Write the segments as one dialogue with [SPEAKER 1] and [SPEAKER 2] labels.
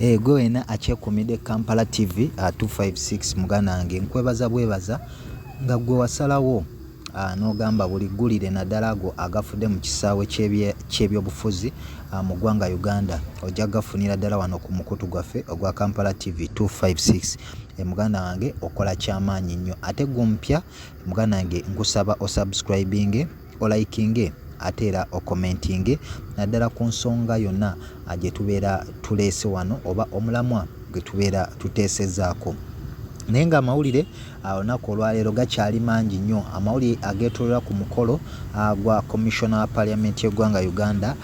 [SPEAKER 1] Gwe wena akyekumidde Kampala TV 256 muganda wange nkwebaza bwebaza nga gwe wasalawo n'ogamba buli ggulire naddala ago agafudde mu kisaawe ky'ebyobufuzi mu ggwanga Uganda ojja gafunira ddala wano ku mukutu gwaffe ogwa Kampala TV 256. Muganda wange okola kyamaanyi nnyo ate gumpya muganda wange nkusaba osubscribinge olikinge ate era okomentinge naddala ku nsonga yonna gye tubeera tuleese wano oba omulamwa gwe tubeera tuteesezaako. Naye nga amawulire olunaku olwaleero gakyali mangi nnyo, amawulire ageetoolera ku mukolo gwa Commissioner wa Parliament y'eggwanga Uganda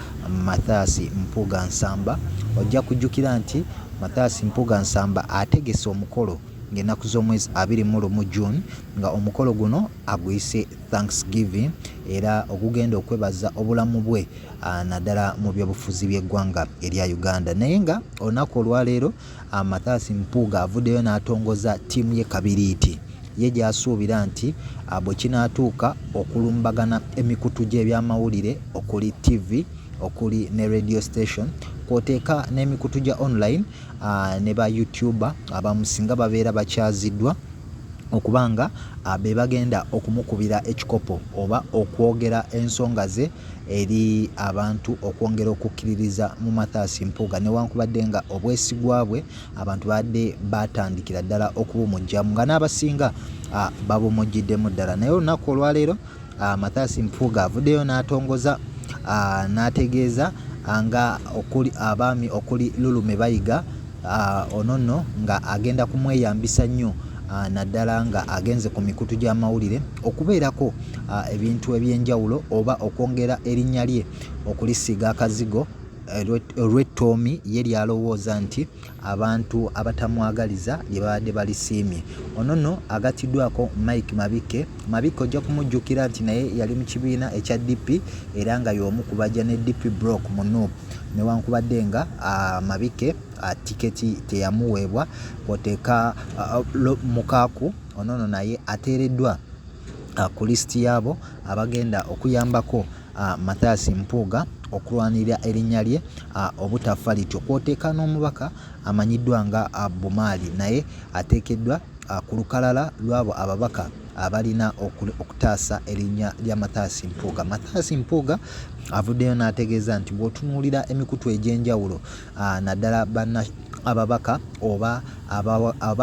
[SPEAKER 1] Mathias Mpuuga Nsamba. Ojja kujjukira nti Mathias Mpuuga Nsamba ategese omukolo ng'ennaku z'omwezi 21 June nga omukolo guno aguyise Thanksgiving era ogugenda okwebaza obulamu bwe naddala mu byobufuzi by'eggwanga erya Uganda. Naye nga olunaku olwaleero Mathias Mpuuga avuddeyo n'atongoza ttiimu ye Kabiriiti ye gy'asuubira nti bwe kinaatuuka okulumbagana emikutu gy'ebyamawulire okuli TV okuli ne radio station kwoteeka n'emikutu gya online ne ba YouTuber abamu singa babeera bakyaziddwa okubanga be bagenda okumukubira ekikopo oba okwogera ensonga ze eri abantu okwongera okukkiririza mu Mathias Mpuuga newankubadde nga obwesigwa bwe abantu badde batandikira ddala okubumujjamu nga n'abasinga babumujjiddemu ddala. Naye olunaku olwaleero Mathias Mpuuga avuddeyo n'atongoza n'ategeeza nga okuli abaami okuli Lulume Bayiga ono nga agenda kumweyambisa nnyo naddala nga agenze ku mikutu gy'amawulire okubeerako ebintu eby'enjawulo oba okwongera erinnya lye okulisiiga akazigo olw'ettoomi ye lyalowooza nti abantu abatamwagaliza lye babadde balisiimye. Ono agatiddwako Mike Mabike. Mabike ojja kumujjukira nti naye yali mu kibiina ekya DP era nga y'omu ku bajja ne DP Block mu Nuupu newankubadde nga Mabike tiketi teyamuweebwa kwoteeka Mukaaku ono naye ateereddwa ku lisiti yaabo abagenda okuyambako Mathias Mpuuga okulwanirira erinnya lye obutafa lityo kwoteeka n'omubaka amanyiddwa nga Bumaali naye ateekeddwa ku lukalala lw'abo ababaka abalina okutaasa erinnya lya Mathias Mpuuga. Mathias Mpuuga avuddeyo n'ategeeza nti bw'otunuulira emikutu egy'enjawulo naddala ababaka oba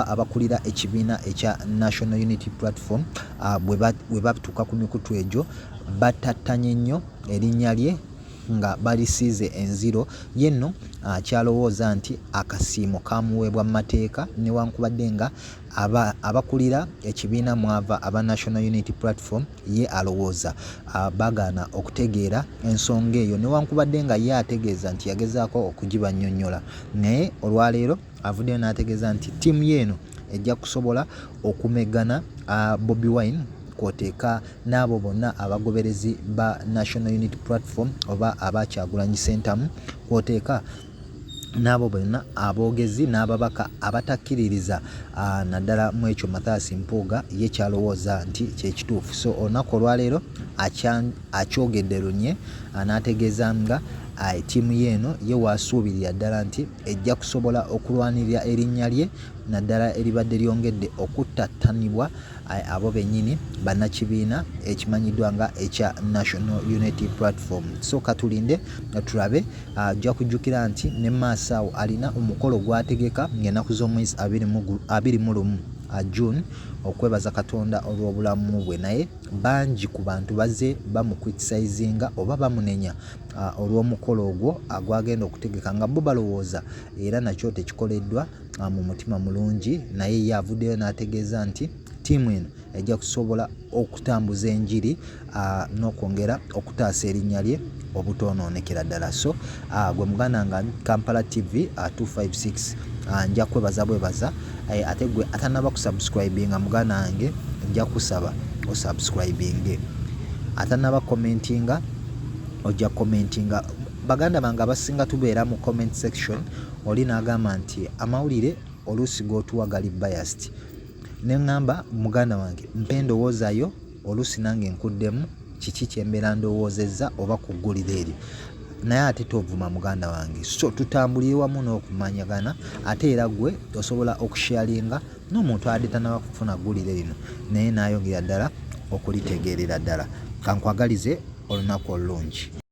[SPEAKER 1] abakulira ekibiina ekya National Unity Platform bwe batuuka ku mikutu egyo batattanye nnyo erinnya lye nga balisiize enziro yenno kyalowooza nti akasiimo kamuweebwa mu mateeka newankubadde nga abakulira ekibiina mwava aba National Unity Platform ye alowooza bagaana okutegeera ensonga eyo newankubadde nga ye ategeeza nti yagezaako okugibannyonnyola. Naye olwaleero avuddeyo n'ategeeza nti ttiimu yeeno ejja kusobola okumeggana Bobi Wine kwoteeka n'abo bonna abagoberezi ba National Unity Platform oba aba Kyagulanyi Ssentamu kwoteeka n'abo bonna aboogezi n'ababaka abatakkiririza naddala mu ekyo Mathias Mpuuga ye kyalowooza nti kyekituufu. So olunaku olwaleero akyogedde lunye n'ategeeza nga ttiimu yeeno ye waasuubirira ddala nti ejja kusobola okulwanirira erinnya lye naddala eribadde lyongedde okuttattanibwa abo bennyini bannakibiina ekimanyiddwa nga ekya National Unity Platform. So katulinde tulabe. Ojja kujjukira nti ne maaso awo alina omukolo gw'ategeka ng'ennaku z'omwezi 21 June okwebaza Katonda olw'obulamu bwe. Naye bangi ku bantu bazze bamukwitisayizinga oba bamunenya olw'omukolo ogwo agwagenda okutegeka nga bo balowooza era nakyo tekikoleddwa mu mutima mulungi. Naye ye avuddeyo n'ategeeza nti ttiimu eno ejja kusobola okutambuza enjiri n'okwongera okutaasa erinnya lye obutonoonekera ddala. So gwe muganda nga Kampala TV 256 nja kwebaza bwebaza ate gwe atanaba kusubscribinga muganda wange nja kusaba osubscribinge, atanaba commentinga ojja commentinga. Baganda bange abasinga tubeera mu comment section oli n'agamba nti amawulire oluusi g'otuwa gali biased. Ne ngamba muganda wange mpe endowoozaayo oluusi nange nkuddemu kiki kyembeera ndowoozezza oba kuggulira eri. naye ate tovuma muganda wange, so tutambulire wamu n'okumanyagana, ate era gwe osobola okusharinga n'omuntu adde tanaba kufuna ggulire lino naye naayongera ddala okulitegeerera ddala. Kankwagalize olunaku olulungi.